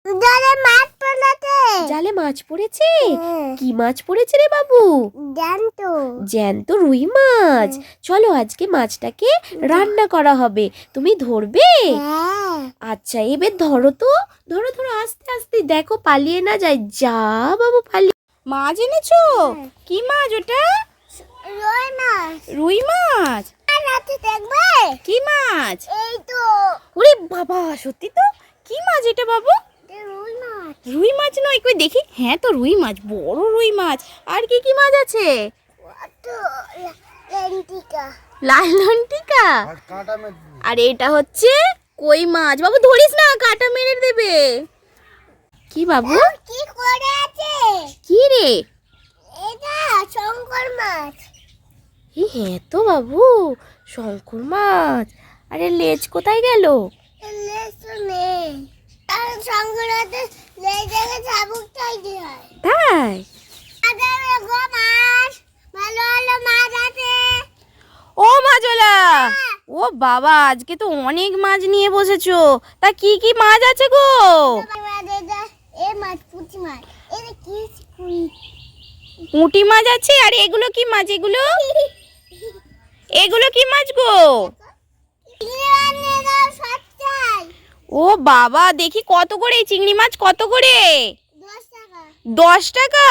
জালে মাছ পড়েছে। জালে মাছ পড়েছে? কি মাছ পড়েছে রে বাবু? জ্যান্ত। জ্যান্ত রুই মাছ। চলো আজকে মাছটাকে রান্না করা হবে, তুমি ধরবে? আচ্ছা এবার ধরো তো, ধরো ধরো আস্তে আস্তে, দেখো পালিয়ে না যায়। যা বাবু পালিয়ে। মাছ এনেছো? কি মাছ ওটা? রুই মাছ। রুই মাছ? রাতে দেখবে? কি মাছ? এই তো ওরে বাবা, সত্যি তো? কি মাছ এটা বাবু? রুই মাছ। রুই মাছ নয়, কই দেখি। হ্যাঁ তো রুই মাছ, বড় রুই মাছ। আর কি কি মাছ আছে? কত লেন্টিকা। লাল লন্টিকা। আর এটা হচ্ছে কই মাছ। বাবু ধরিস না, কাঁটা মেরে দেবে। কি বাবু? কি করে আছে? কি রে? এটা শঙ্কর মাছ। হ্যাঁ তো বাবু, শঙ্কর মাছ। আরে লেজ কোথায় গেল? লেজ তো নেই। আর শঙ্করাতে লেজে চাবুক চাইতে হয়। তাই? আরে গো মাছ, ভালো ভালো মাছ আছে। ও মাছওয়ালা, ও বাবা আজকে তো অনেক মাছ নিয়ে বসেছো। তা কি কি মাছ আছে গো? এ মাছ পুঁটি মাছ। এটা কি কুই? পুঁটি মাছ আছে। আর এগুলো কি মাছ? এগুলো এগুলো কি মাছ গো? ও বাবা, দেখি কত করে এই চিংড়ি মাছ? কত করে? 10 টাকা। 10 টাকা?